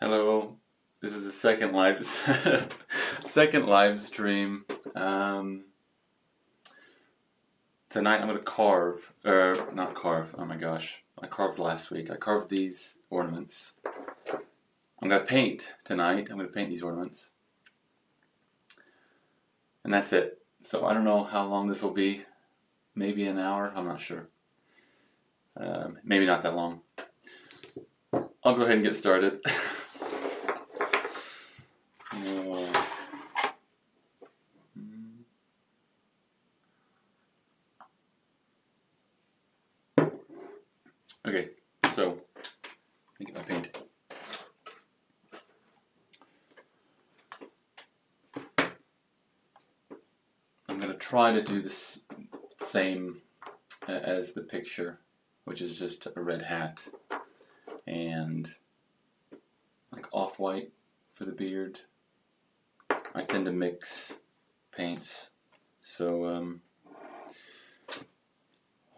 Hello, this is the second live second live stream. Tonight I'm gonna carve, or not carve. Oh my gosh, I carved last week. I carved these ornaments. I'm gonna paint tonight. I'm gonna paint these ornaments, and that's it. So I don't know how long this will be. Maybe an hour. I'm not sure. Maybe not that long. I'll go ahead and get started. Okay, so let me get my paint. I'm going to try to do this same as the picture, which is just a red hat and like off-white for the beard. I tend to mix paints, so we'll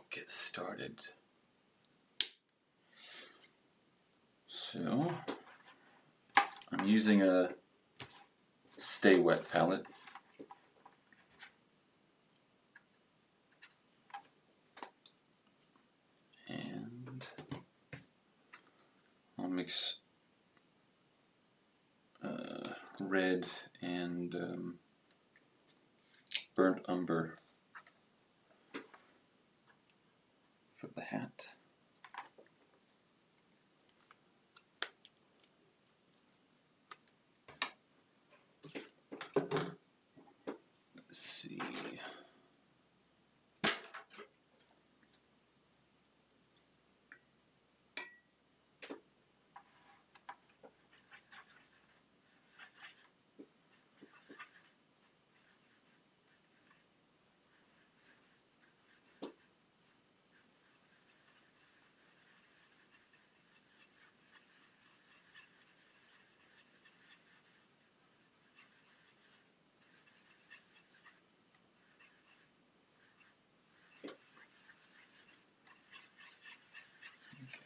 get started. So I'm using a Stay Wet palette. And I'll mix red and burnt umber for the hat. Let's see.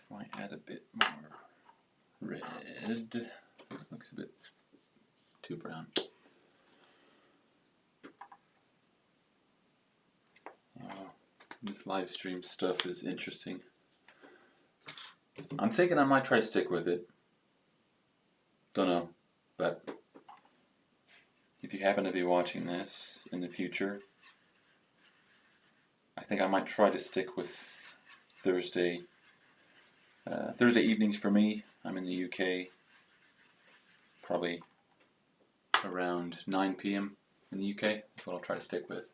Might add a bit more red. Looks a bit too brown. This live stream stuff is interesting. I'm thinking I might try to stick with it. Don't know, but if you happen to be watching this in the future, I think I might try to stick with Thursday evenings for me. I'm in the UK, probably around 9 p.m. in the UK. That's what I'll try to stick with,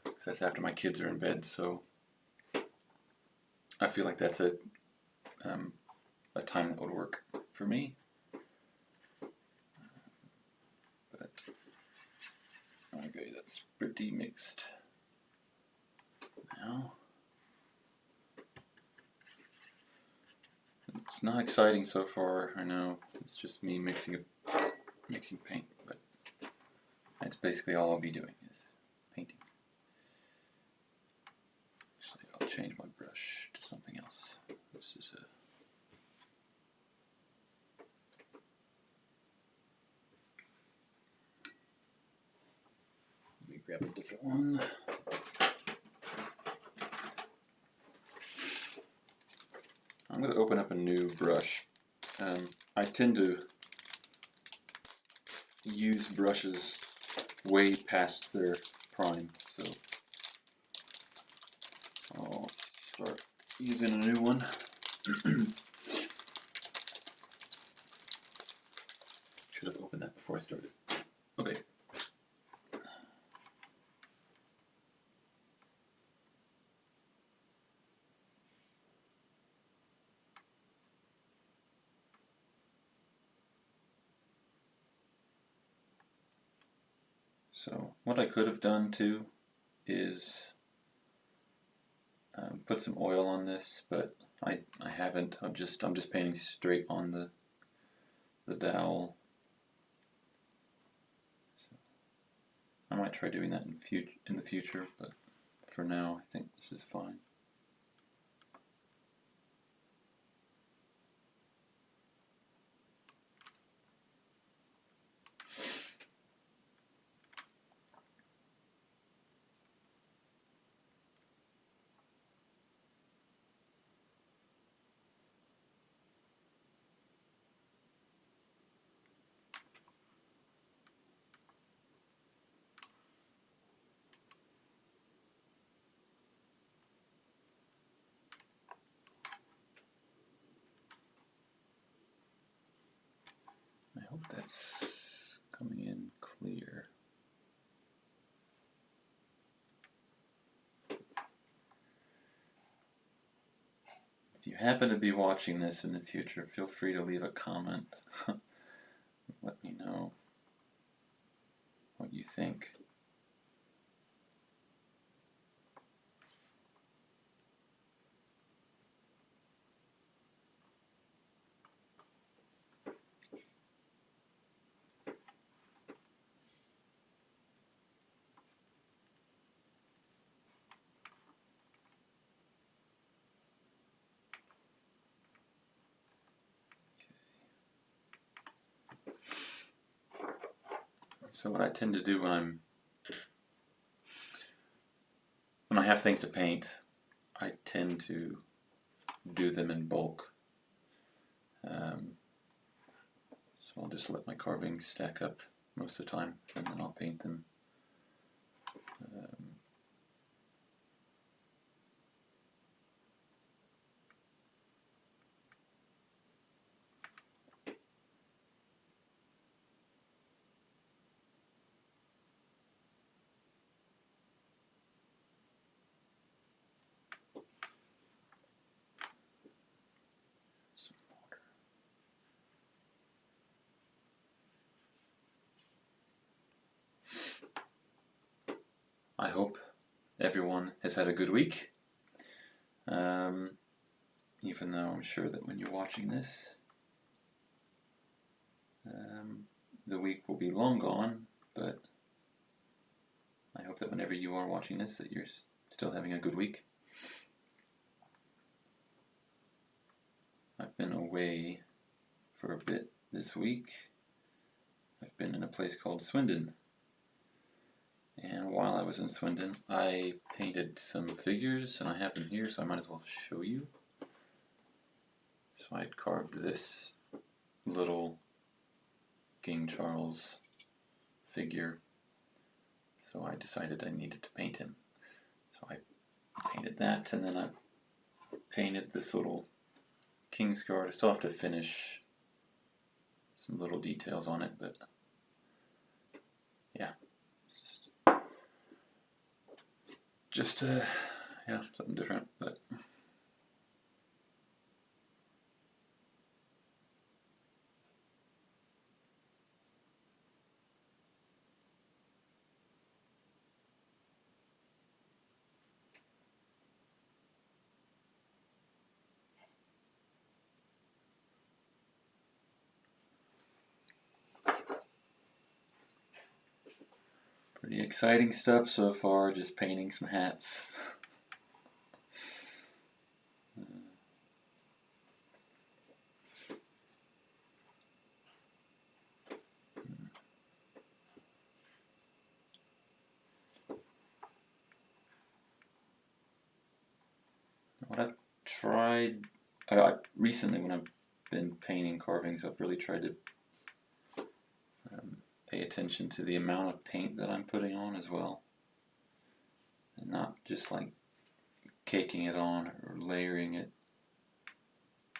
because that's after my kids are in bed. So I feel like that's a time that would work for me. But okay, that's pretty mixed now. It's not exciting so far, I know. It's just me mixing paint, but that's basically all I'll be doing is painting. Actually, I'll change my brush to something else. This is a let me grab a different one. I'm going to open up a new brush. I tend to use brushes way past their prime, so I'll start using a new one. Should have opened that before I started. Okay. So what I could have done too is put some oil on this, but I haven't. I'm just painting straight on the dowel. So I might try doing that in the future, but for now I think this is fine. that's coming in clear. If you happen to be watching this in the future, feel free to leave a comment. Let me know what you think. So what I tend to do when I have things to paint, I tend to do them in bulk. So I'll just let my carvings stack up most of the time, and then I'll paint them. I hope everyone has had a good week, even though I'm sure that when you're watching this, the week will be long gone, but I hope that whenever you are watching this, that you're still having a good week. I've been away for a bit this week. I've been in a place called Swindon. And while I was in Swindon, I painted some figures, and I have them here, so I might as well show you. So I had carved this little King Charles figure, so I decided I needed to paint him. So I painted that, and then I painted this little King's Guard. I still have to finish some little details on it, but yeah. Just yeah, something different, but pretty exciting stuff so far, just painting some hats. What I've tried, recently when I've been painting carvings, I've really tried to pay attention to the amount of paint that I'm putting on as well, and not just like caking it on or layering it,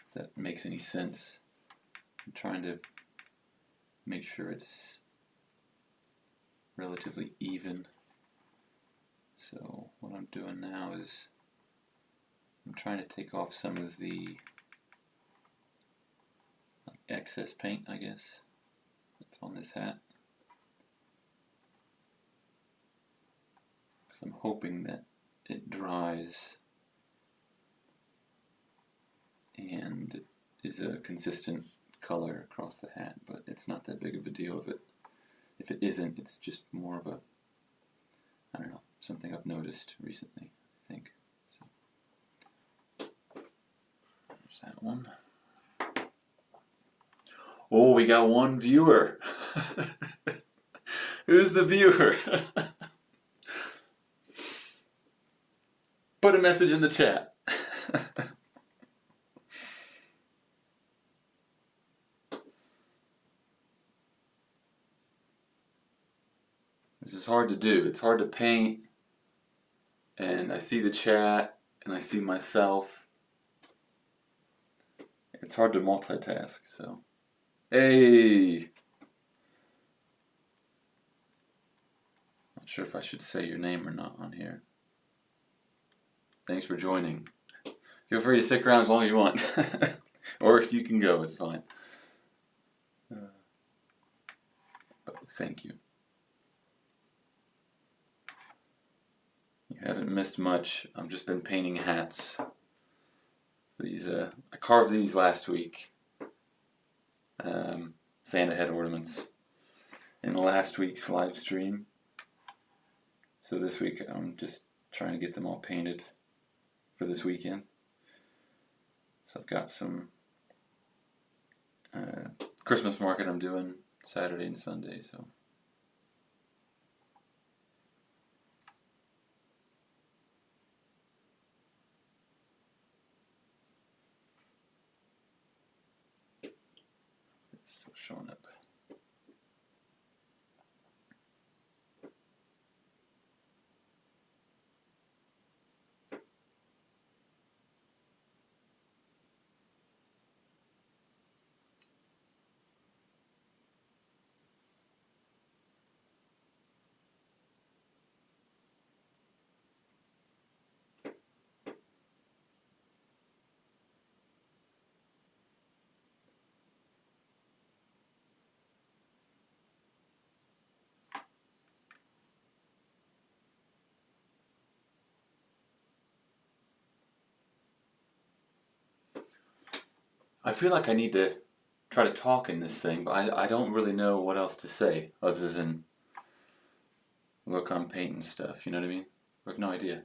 if that makes any sense. I'm trying to make sure it's relatively even. So what I'm doing now is I'm trying to take off some of the excess paint, I guess, that's on this hat. Because I'm hoping that it dries and is a consistent color across the hat, but it's not that big of a deal if it isn't. It's just more of a, I don't know, something I've noticed recently, I think. So, there's that one. Oh, we got one viewer. Who's the viewer? Put a message in the chat. This is hard to do. It's hard to paint, and I see the chat, and I see myself. It's hard to multitask, so. Hey! sure if I should say your name or not on here. Thanks for joining. Feel free to stick around as long as you want. Or if you can go, it's fine. But thank you. You haven't missed much. I've just been painting hats. These I carved these last week. Santa head ornaments in last week's live stream. So this week I'm just trying to get them all painted for this weekend. So I've got some Christmas market I'm doing Saturday and Sunday. So it's showing up. I feel like I need to try to talk in this thing, but I don't really know what else to say other than, look, I'm painting stuff, you know what I mean? I have no idea.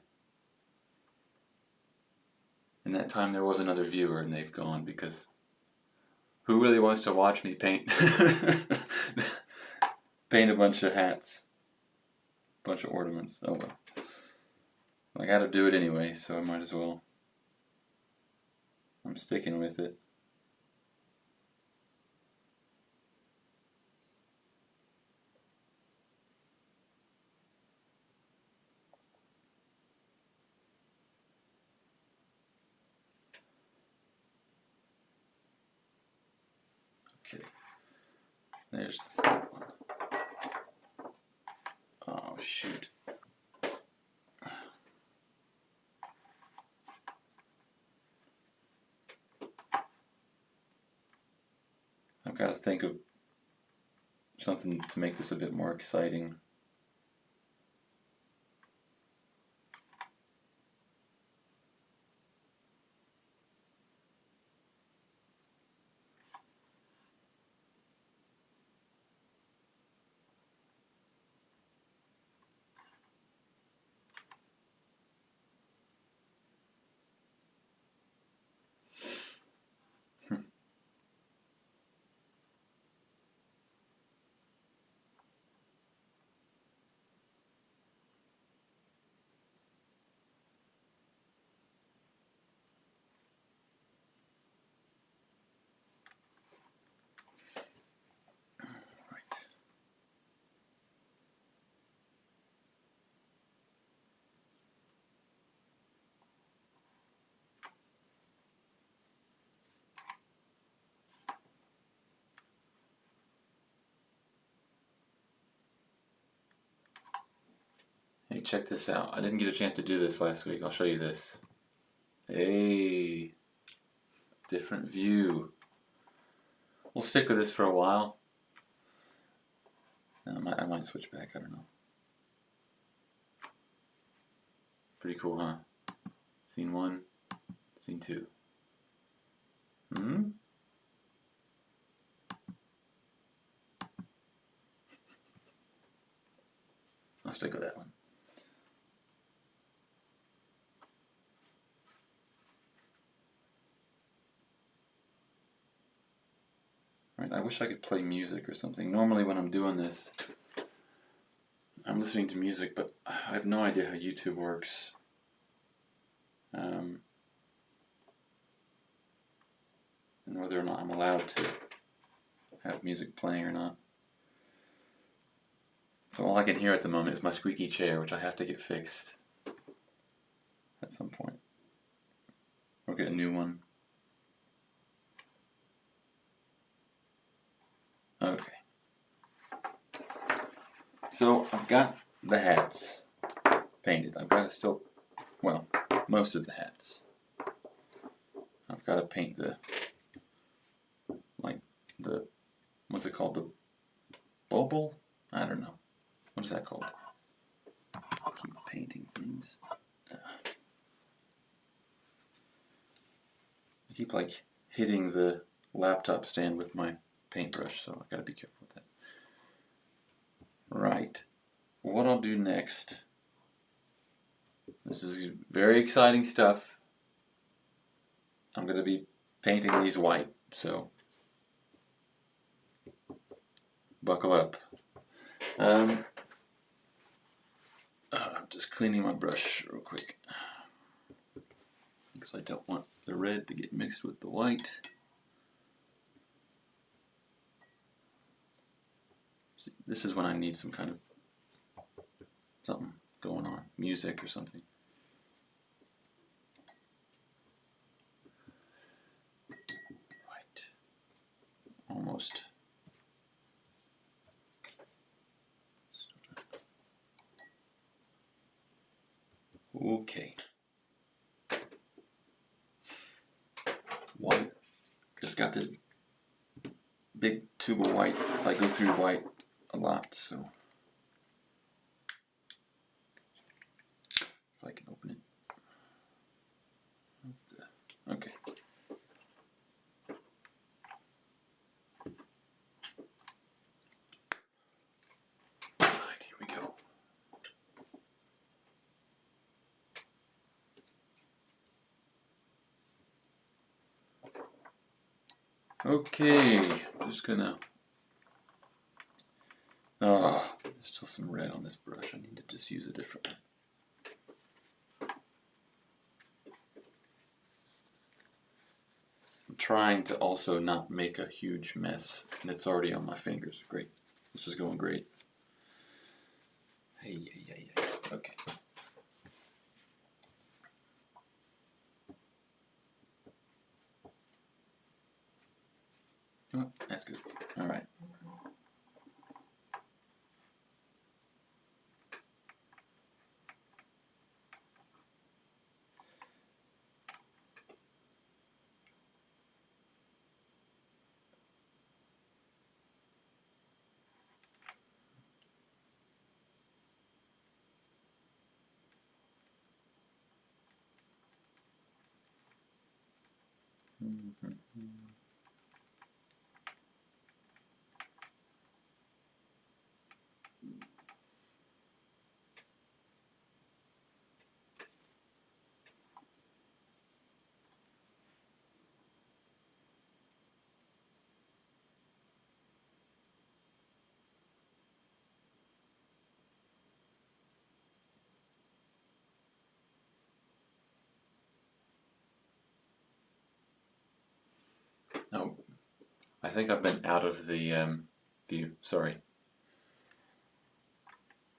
In that time there was another viewer and they've gone because who really wants to watch me paint? Paint a bunch of hats, a bunch of ornaments. Oh well. I gotta do it anyway, so I might as well. I'm sticking with it. Okay, there's the third one. Oh shoot. I've got to think of something to make this a bit more exciting. Hey, check this out. I didn't get a chance to do this last week. I'll show you this. Hey, different view. We'll stick with this for a while. I might switch back, I don't know. Pretty cool, huh? Scene 1, scene 2. I'll stick with that one. Right, I wish I could play music or something. Normally when I'm doing this, I'm listening to music, but I have no idea how YouTube works. And whether or not I'm allowed to have music playing or not. So all I can hear at the moment is my squeaky chair, which I have to get fixed at some point. Or get a new one. Okay. So I've got the hats painted. I've got to still, well, most of the hats. I've got to paint the, like the, what's it called, the bobble? I don't know. What is that called? I keep painting things. I keep like hitting the laptop stand with my paintbrush, so I gotta be careful with that. Right. What I'll do next, this is very exciting stuff. I'm gonna be painting these white, so buckle up. I'm just cleaning my brush real quick because I don't want the red to get mixed with the white. See, this is when I need some kind of something going on, music or something. Right. Almost. Okay. White. Just got this big tube of white, so I go through white a lot, so if I can open it. Okay. Alright, here we go. Okay, just gonna. There's still some red on this brush. I need to just use a different one. I'm trying to also not make a huge mess, and it's already on my fingers. Great. This is going great. Hey. Okay. Oh, that's good. All right. Oh, I think I've been out of the view. Sorry,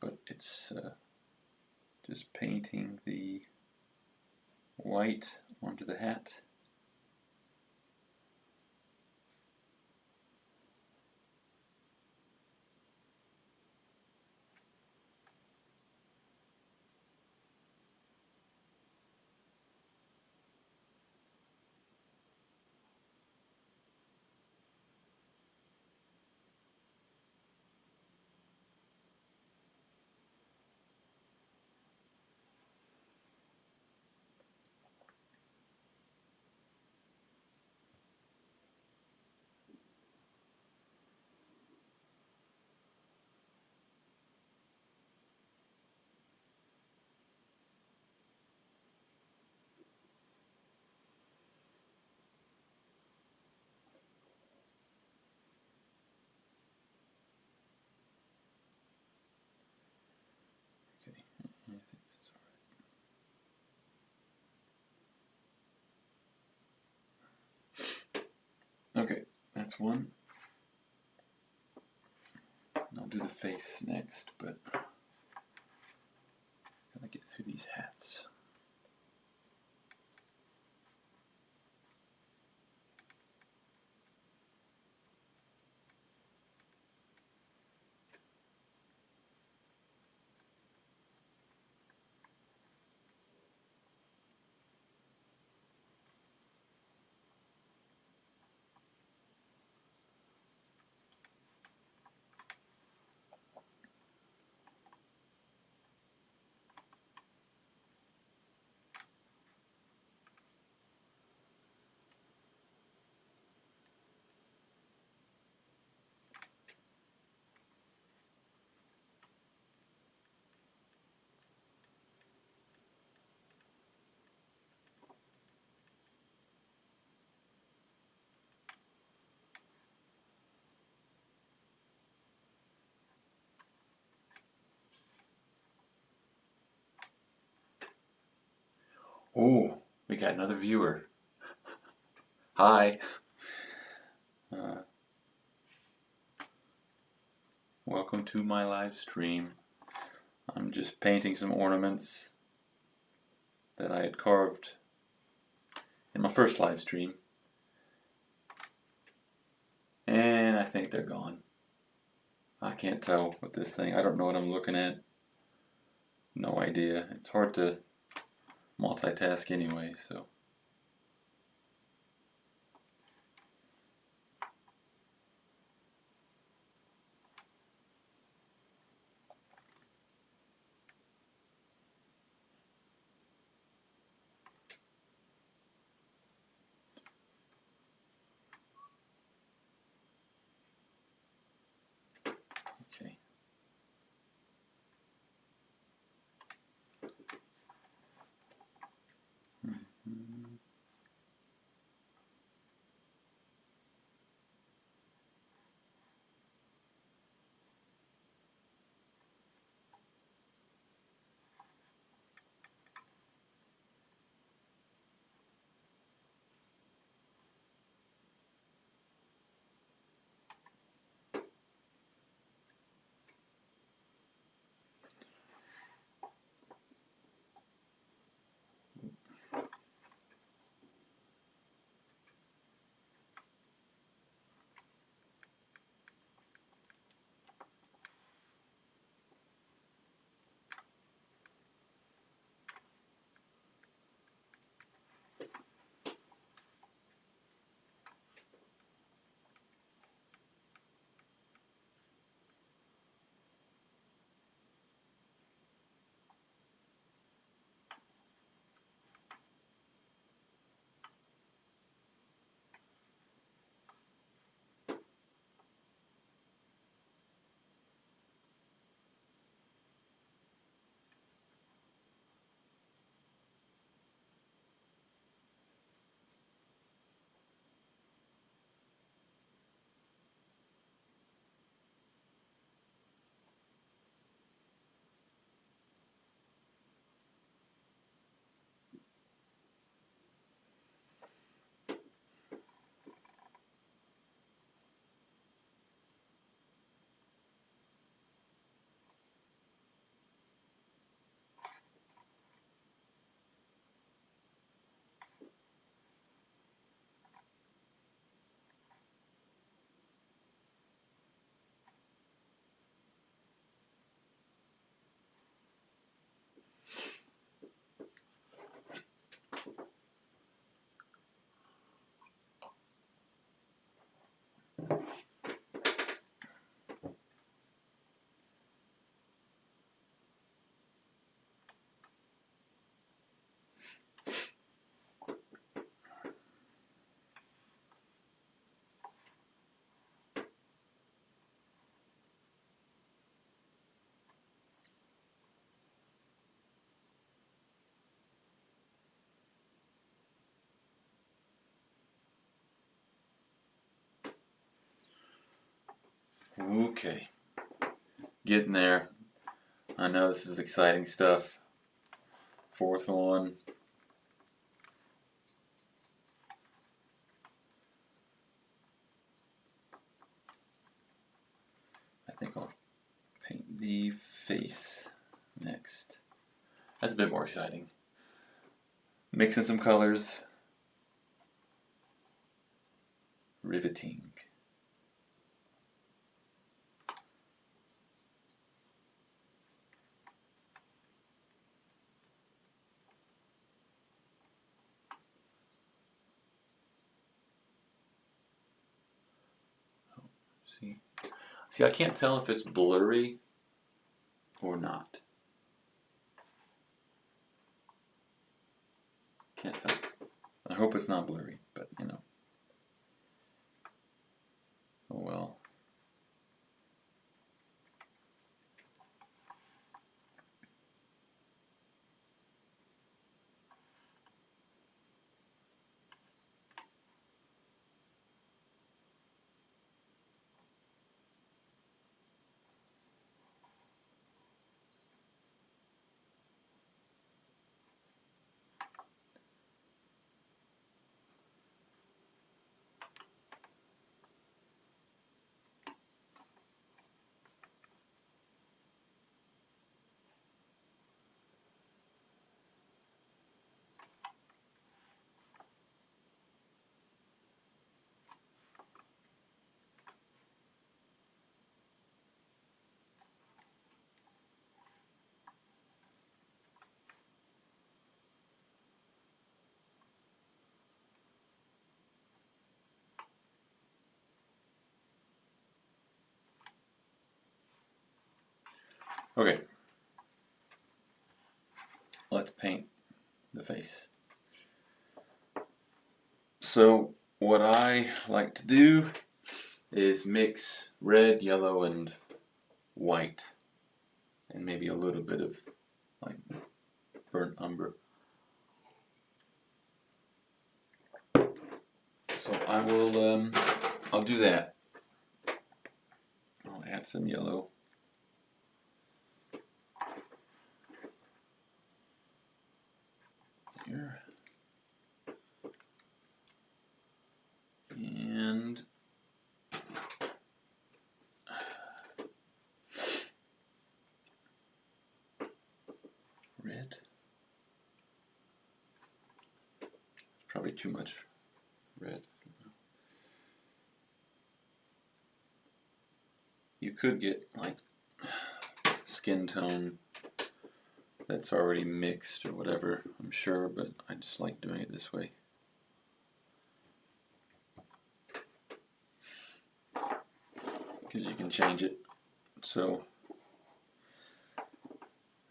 but it's just painting the white onto the hat. Okay, I think that's all right. Okay, that's one. And I'll do the face next, but gotta get through these hats. Oh, we got another viewer. Hi. Welcome to my live stream. I'm just painting some ornaments that I had carved in my first live stream. And I think they're gone. I can't tell with this thing. I don't know what I'm looking at. No idea. It's hard to multitask anyway, so. Okay. Okay. Getting there. I know this is exciting stuff. Fourth one. I think I'll paint the face next. That's a bit more exciting. Mixing some colors. Riveting. See, I can't tell if it's blurry or not. Can't tell. I hope it's not blurry, but you know. Oh well. Okay, let's paint the face. So what I like to do is mix red, yellow, and white, and maybe a little bit of like burnt umber. So I will, I'll do that. I'll add some yellow. Here. And red. Probably too much red. You could get like skin tone that's already mixed or whatever, I'm sure, but I just like doing it this way. Because you can change it. So,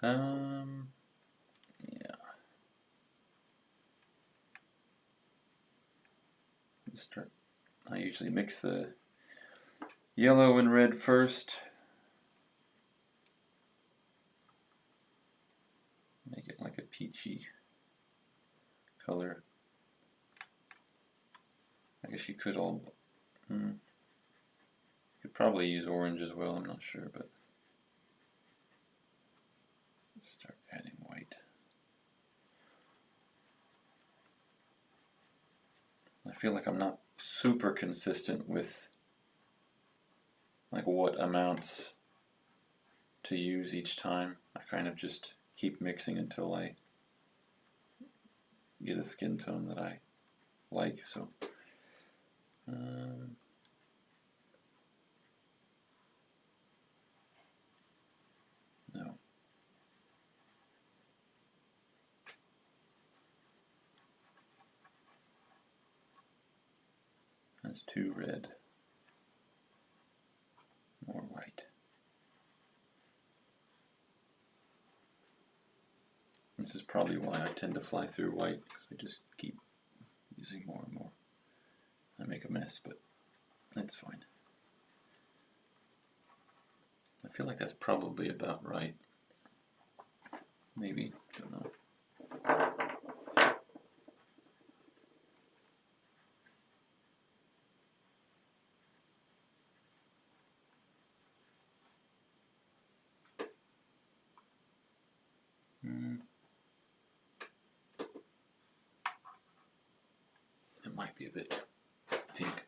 yeah. Start. I usually mix the yellow and red first. Make it like a peachy color. I guess you could you could probably use orange as well, I'm not sure, but let's start adding white. I feel like I'm not super consistent with like what amounts to use each time. I kind of just keep mixing until I get a skin tone that I like. So no, that's too red. More white. This is probably why I tend to fly through white, because I just keep using more and more. I make a mess, but that's fine. I feel like that's probably about right. Maybe, don't know. It might be a bit pink.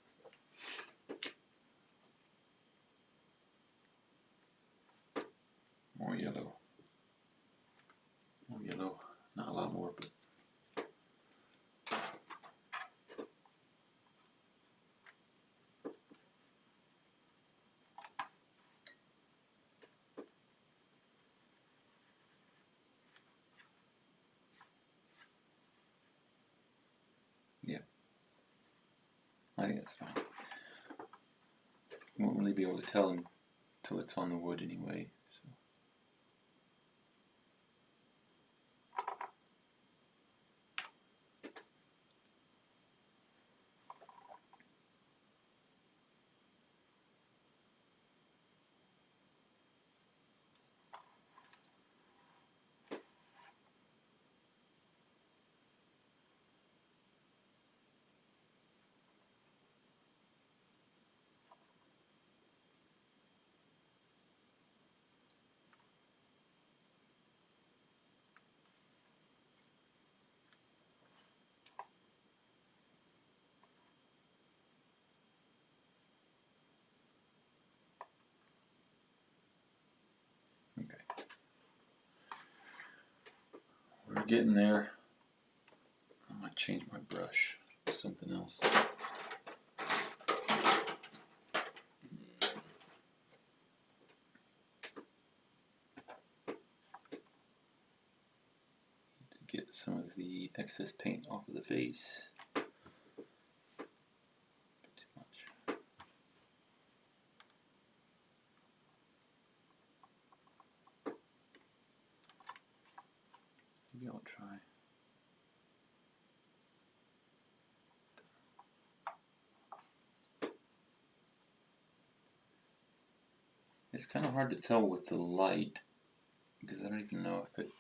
More yellow. More yellow. Not a lot more, but yeah. I think that's fine. You won't really be able to tell until it's on the wood anyway. So. Okay. We're getting there. I might change my brush to something else. Get some of the excess paint off of the face. Too much. maybe I'll try. It's kind of hard to tell with the light because I don't even know if it.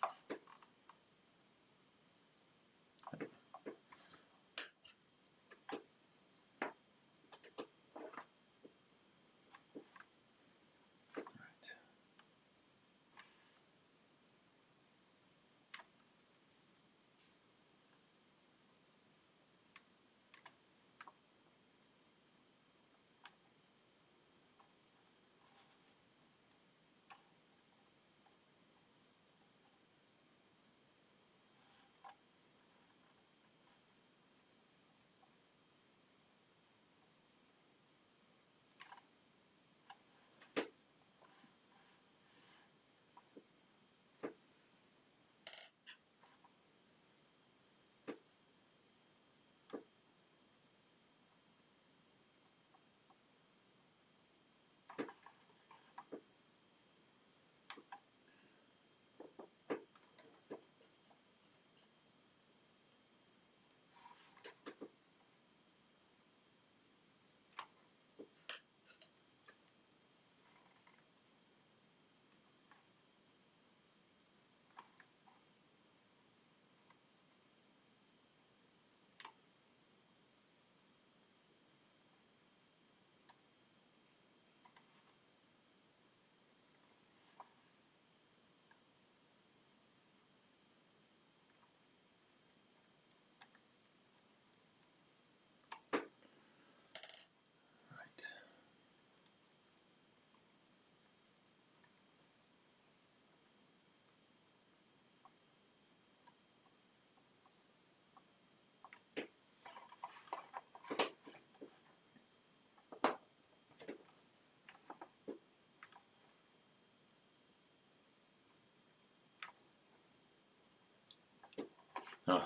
Oh,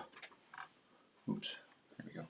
oops, there we go.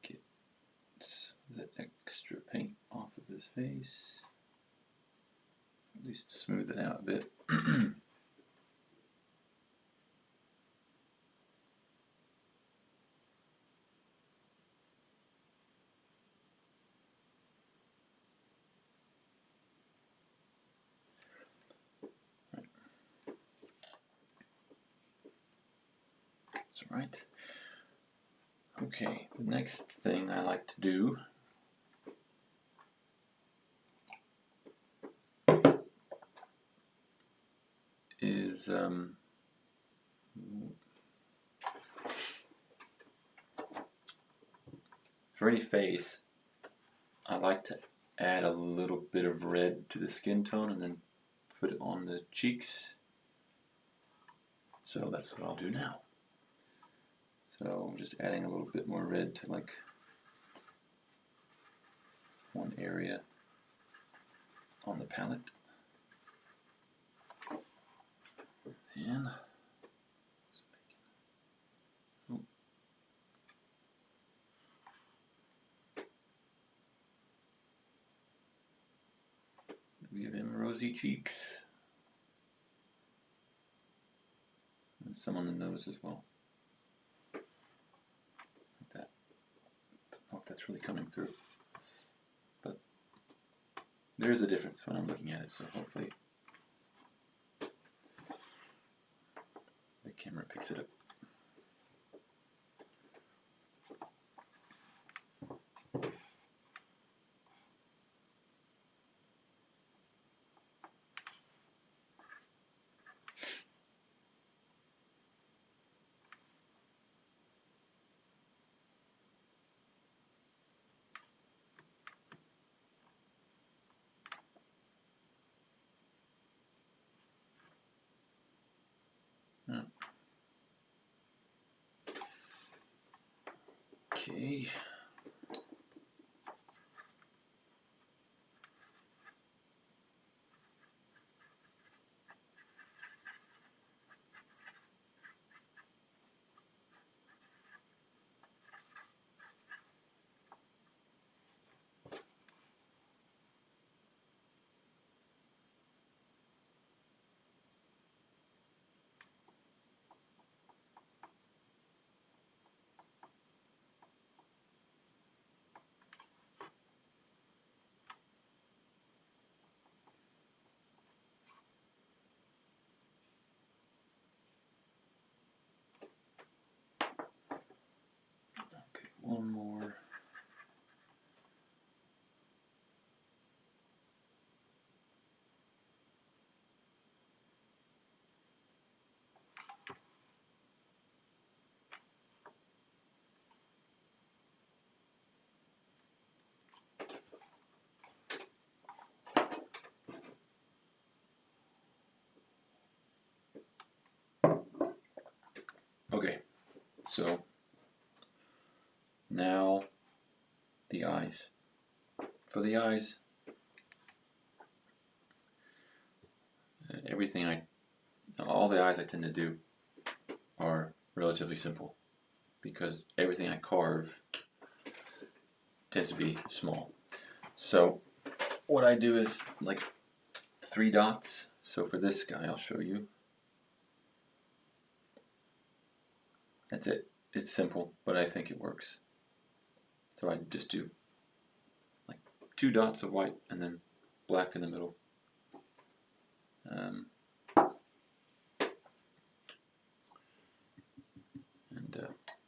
Get the extra paint off of his face, at least smooth it out a bit. That's right. Okay, the next thing I like to do is for any face, I like to add a little bit of red to the skin tone and then put it on the cheeks. So that's what I'll do now. So I'm just adding a little bit more red to like one area on the palette. And give him rosy cheeks. And some on the nose as well. Like that. Don't know if that's really coming through. But there is a difference when I'm looking at it, so hopefully the camera picks it up. Okay. Okay, one more. Okay, so now the eyes. For the eyes, all the eyes I tend to do are relatively simple because everything I carve tends to be small. So what I do is like 3 dots. So for this guy, I'll show you. That's it. It's simple, but I think it works. So I just do like 2 dots of white and then black in the middle.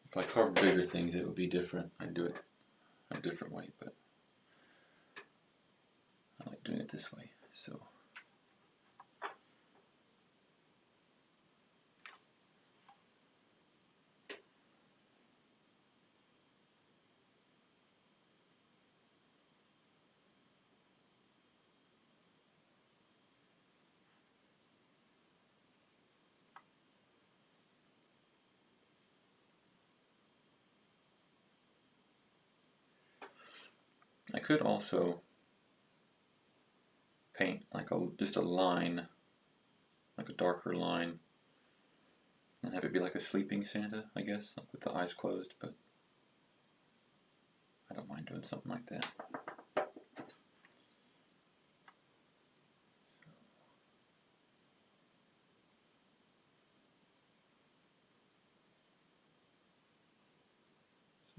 If I carve bigger things, it would be different. I'd do it a different way, but I like doing it this way. So I could also paint like just a line, like a darker line, and have it be like a sleeping Santa, I guess, like with the eyes closed, but I don't mind doing something like that.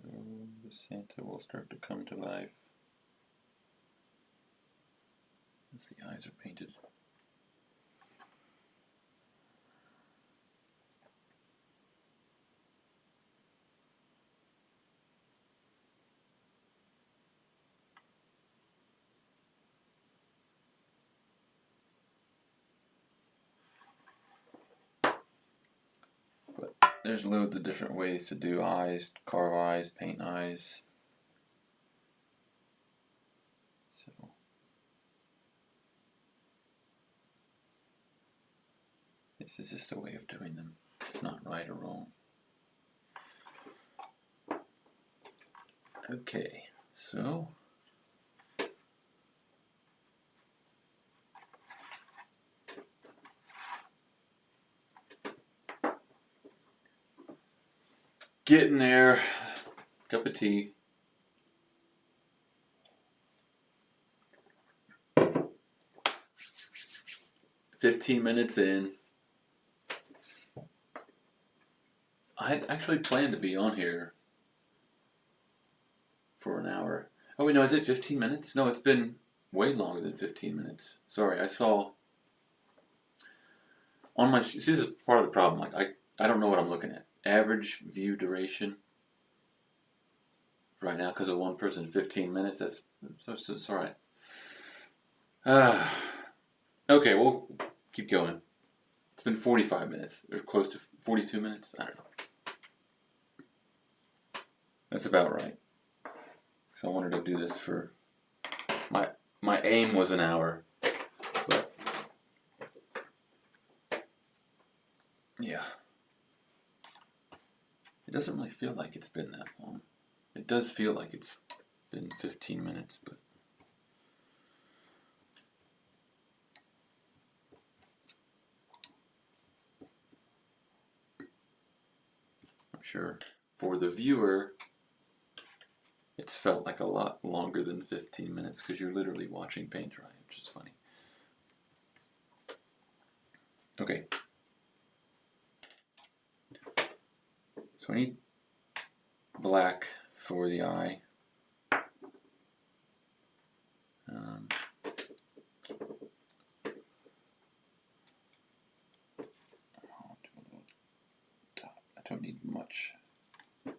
So the Santa will start to come to life as the eyes are painted. But there's loads of different ways to do eyes, carve eyes, paint eyes. So this is just a way of doing them. It's not right or wrong. Okay, so getting there. Cup of tea. "15 minutes in." I had actually planned to be on here for an hour. Oh wait, no, is it 15 minutes? No, it's been way longer than 15 minutes. Sorry, I saw on my, see, this is part of the problem. Like I don't know what I'm looking at. Average view duration right now, because of one person, 15 minutes. That's it's all right. Okay, we'll keep going. It's been 45 minutes, or close to 42 minutes. I don't know. That's about right. So I wanted to do this for my aim was an hour, but yeah, it doesn't really feel like it's been that long. It does feel like it's been 15 minutes, but I'm sure for the viewer it's felt like a lot longer than 15 minutes because you're literally watching paint dry, which is funny. Okay. So I need black for the eye. I'll do a little top. I don't need much. No.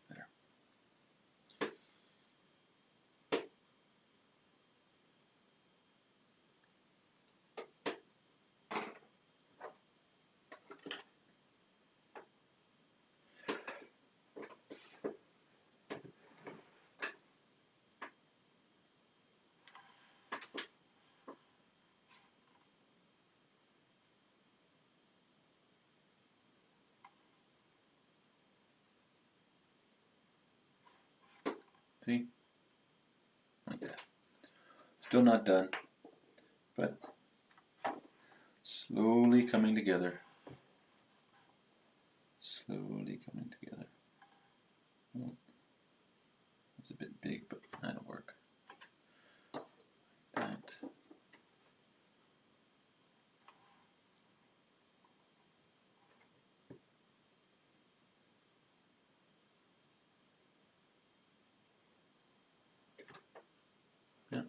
There. See? Like that. Still not done, but slowly coming together. Slowly coming together. Oh, it's a bit big, but that'll work. Like that. Yeah.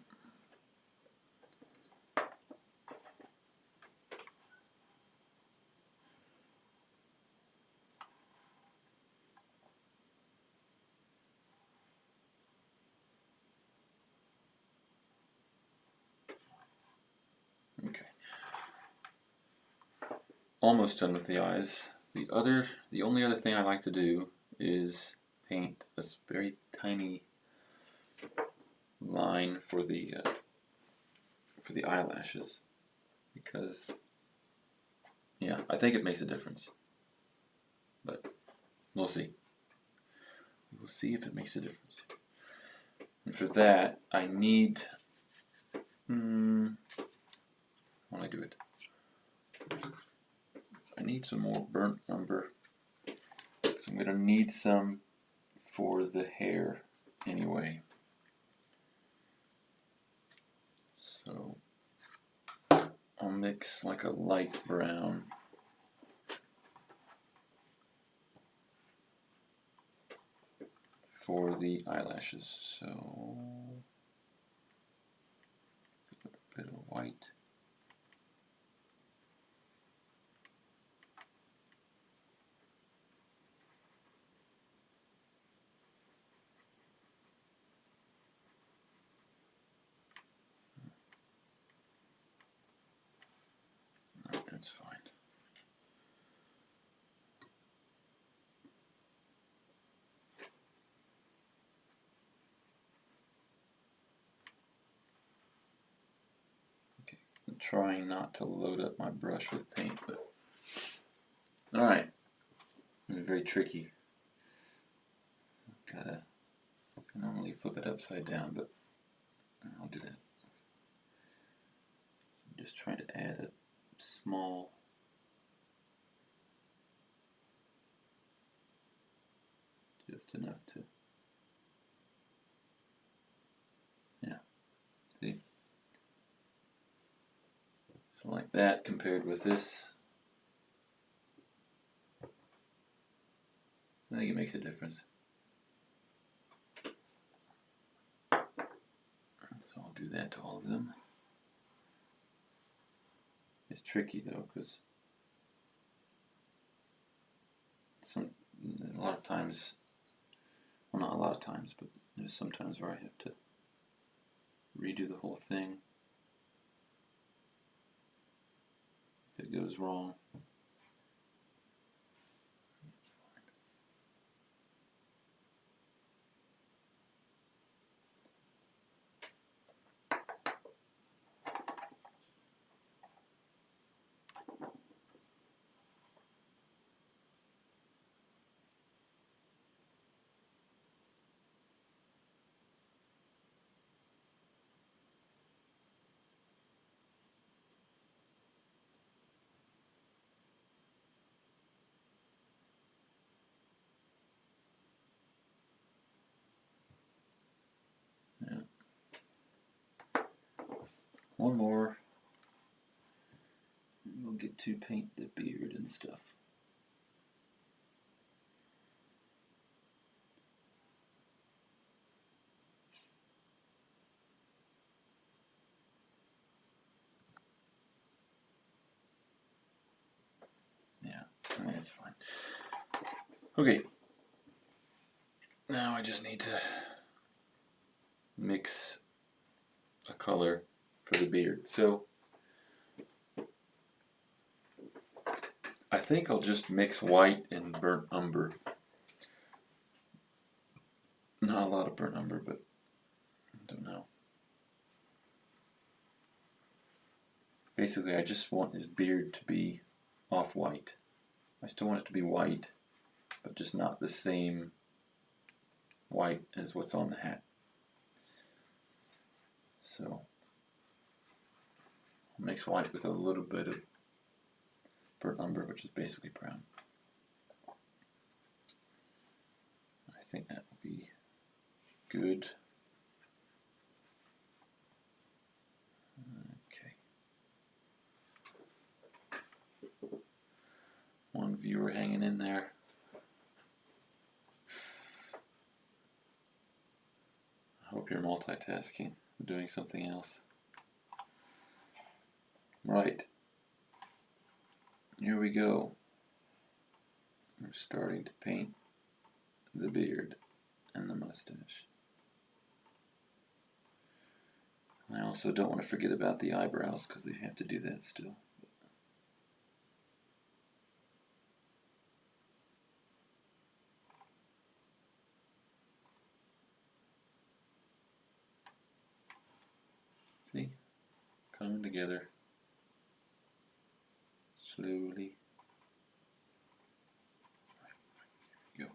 Okay. Almost done with the eyes. The only other thing I like to do is paint this very tiny line for the eyelashes, because yeah, I think it makes a difference. But we'll see. We'll see if it makes a difference. And for that, I need. How do I do it? I need some more burnt umber. So I'm going to need some for the hair anyway. So I'll mix like a light brown. For the eyelashes. So a bit of white. No, that's fine. Okay, I'm trying not to load up my brush with paint, but alright. It's very tricky. I normally flip it upside down, but I'll do that. I'm just trying to add a small just enough to, yeah, see? So like that compared with this, I think it makes a difference. So I'll do that to all of them. It's tricky though, because a lot of times, well, not a lot of times, but there's sometimes where I have to redo the whole thing if it goes wrong. It's fine. One more. We'll get to paint the beard and stuff. Yeah, that's fine. Okay. Now I just need to mix a color for the beard. So I think I'll just mix white and burnt umber. Not a lot of burnt umber, but I don't know. Basically, I just want his beard to be off-white. I still want it to be white, but just not the same white as what's on the hat. So I'll mix white with a little bit of burnt umber, which is basically brown. I think that will be good. Okay. One viewer hanging in there. I hope you're multitasking, doing something else. Right. Here we go. We're starting to paint the beard and the mustache. I also don't want to forget about the eyebrows because we have to do that still. See? Coming together. Slowly. Go.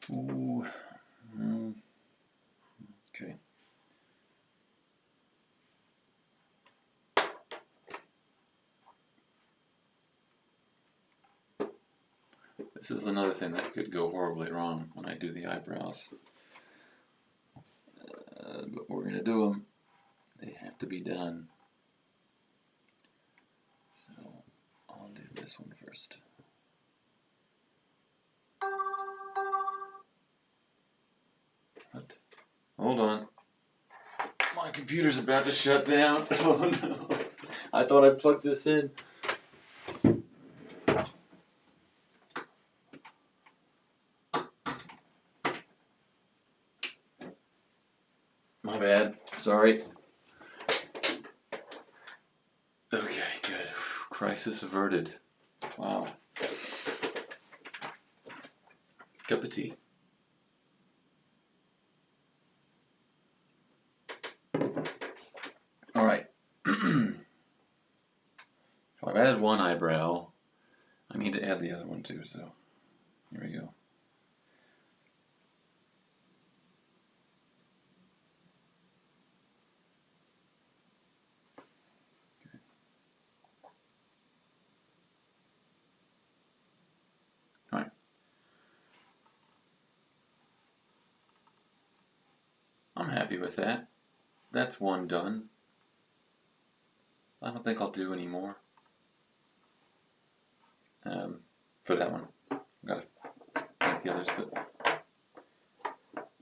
Ooh. Okay. This is another thing that could go horribly wrong when I do the eyebrows. But we're going to do them. They have to be done. So I'll do this one first. What? Hold on. My computer's about to shut down. Oh no. I thought I plugged this in. My bad. Sorry. Okay, good. Crisis averted. Wow. Cup of tea. Alright. So I've added one eyebrow. I need to add the other one too, so here we go. Alright. I'm happy with that. That's one done. I don't think I'll do any more for that one. Gotta like the others, but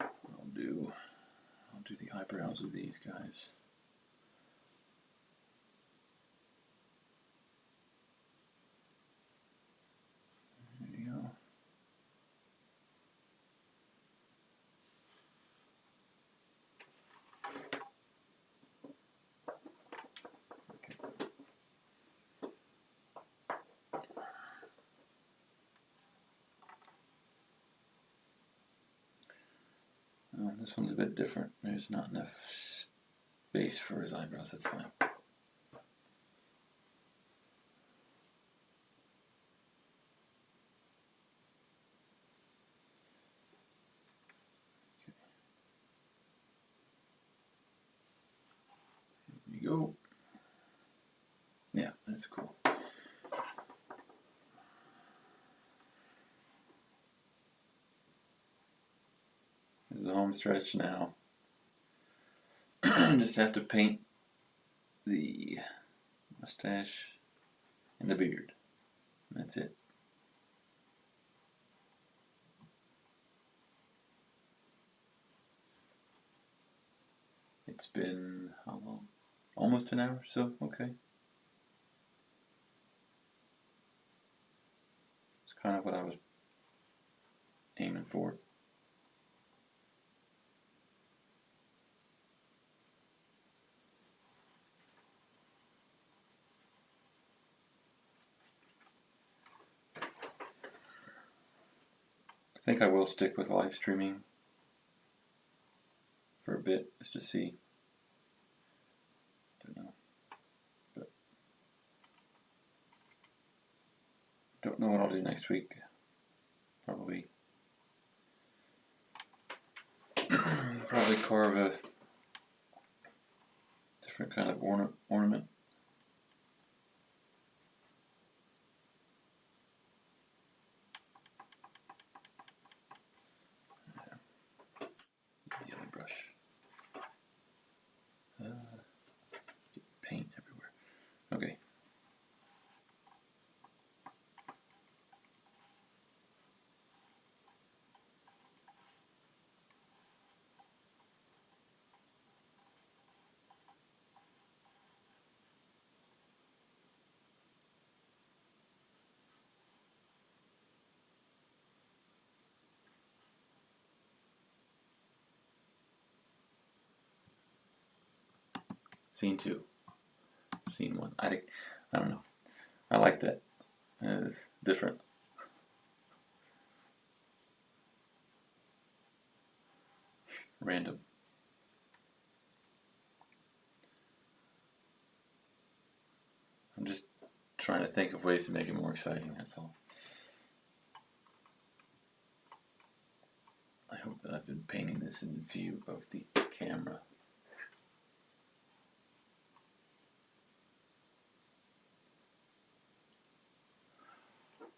I'll do the eyebrows of these guys. There you go. This one's a bit different. There's not enough space for his eyebrows. That's fine. Here we go. Yeah, that's cool. This is the home stretch now. Just have to paint the mustache and the beard. That's it. It's been how long? Almost an hour, so okay. It's kind of what I was aiming for. I think I will stick with live streaming for a bit, just to see. Don't know. But don't know what I'll do next week. Probably carve a different kind of ornament. The other brush. Paint everywhere. Okay. Scene 2. Scene 1. I don't know. I like that. It's different. Random. I'm just trying to think of ways to make it more exciting, that's all. I hope that I've been painting this in view of the camera.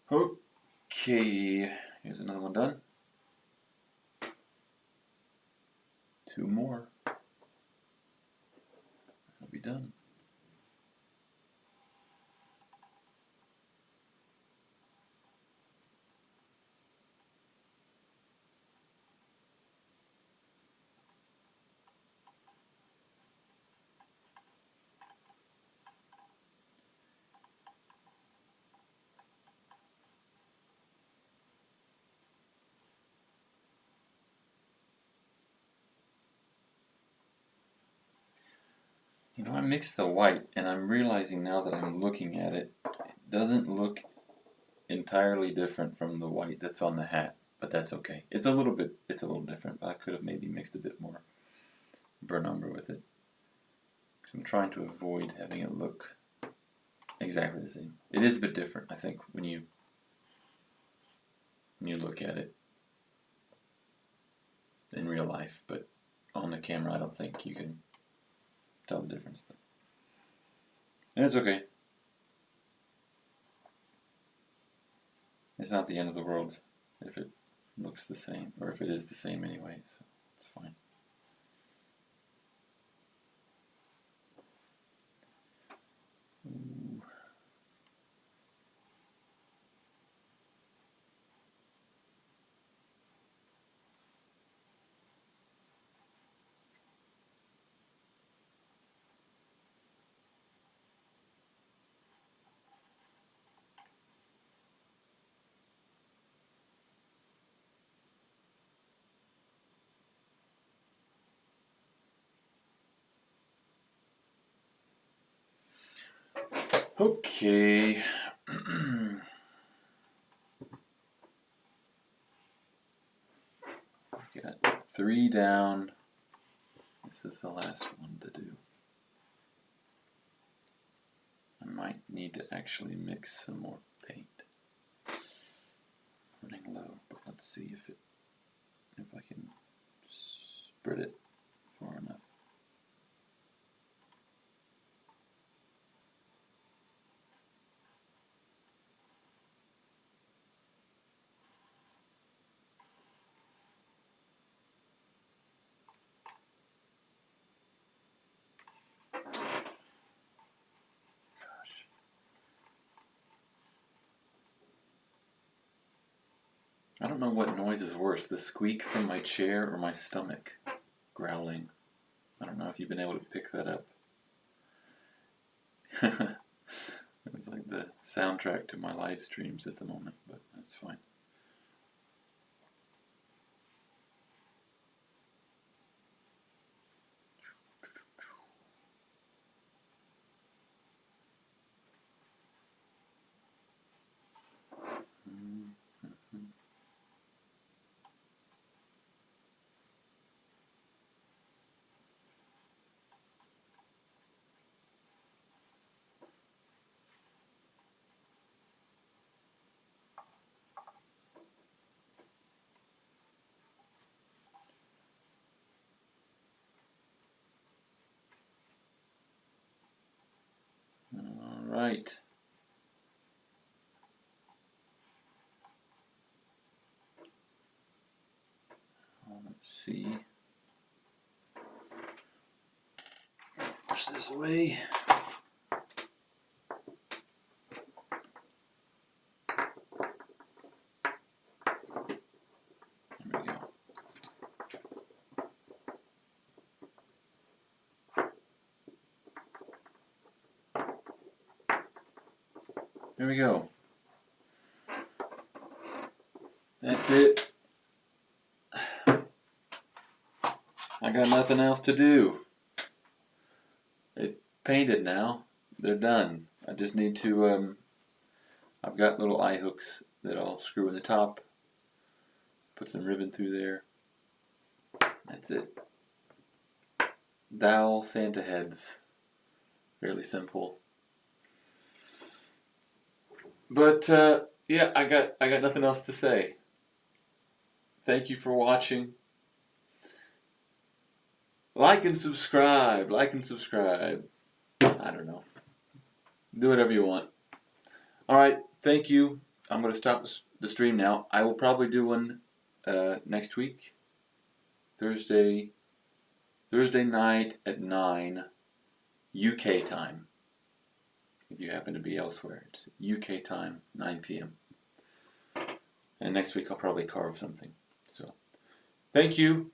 Okay, here's another one done. 2 more. That'll be done. You know, I mixed the white, and I'm realizing now that I'm looking at it, it doesn't look entirely different from the white that's on the hat, but that's okay. It's a little different, but I could have maybe mixed a bit more burnt umber with it. I'm trying to avoid having it look exactly the same. It is a bit different, I think, when you look at it in real life, but on the camera I don't think you can tell the difference. But it's okay. It's not the end of the world if it looks the same, or if it is the same anyway, so it's fine. Okay. Got 3 down. This is the last one to do. I might need to actually mix some more paint. Running low, but let's see if I can spread it far enough. I don't know what noise is worse, the squeak from my chair or my stomach growling. I don't know if you've been able to pick that up. It's like the soundtrack to my live streams at the moment, but that's fine. All right. Let's see. Push this away. There we go. There we go. That's it. I got nothing else to do. It's painted now. They're done. I just need to, I've got little eye hooks that I'll screw in the top. Put some ribbon through there. That's it. Dowel Santa heads. Fairly simple. But yeah, I got nothing else to say. Thank you for watching. Like and subscribe. Like and subscribe. I don't know. Do whatever you want. Alright, thank you. I'm going to stop the stream now. I will probably do one next week. Thursday night at 9 UK time. If you happen to be elsewhere. It's UK time, 9 p.m. And next week I'll probably carve something. So, thank you.